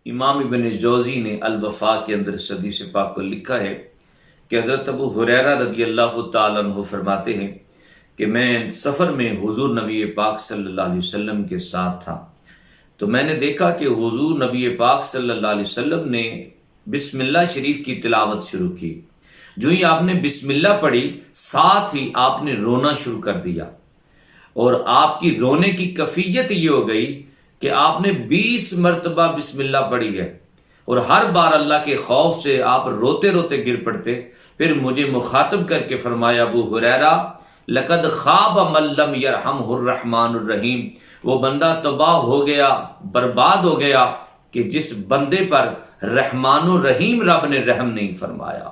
इमाम इब्न जौज़ी ने अल वफ़ा के अंदर इस हदीस पाक को लिखा है कि हज़रत अबू हुरैरा रज़ी अल्लाह तआला अन्हु फरमाते हैं कि मैं सफ़र में हुज़ूर नबी पाक सल्लल्लाहु अलैहि वसल्लम के साथ था, तो मैंने देखा कि हुज़ूर नबी पाक सल्लल्लाहु अलैहि वसल्लम ने बिस्मिल्लाह शरीफ की तिलावत शुरू की। जो ही आपने बिस्मिल्लाह पढ़ी, साथ ही आपने रोना शुरू कर दिया और आपकी रोने की कैफियत ये हो गई कि आपने 20 मरतबा बिस्मिल्लाह पढ़ी है और हर बार अल्लाह के खौफ से आप रोते रोते गिर पड़ते। फिर मुझे मुखातब करके फरमाया, अबू हुरैरा लक़द खाब मन लम यरहमुर रहमानुर रहीम, वो बंदा तबाह हो गया, बर्बाद हो गया कि जिस बंदे पर रहमानुर रहीम रब ने रहम नहीं फरमाया।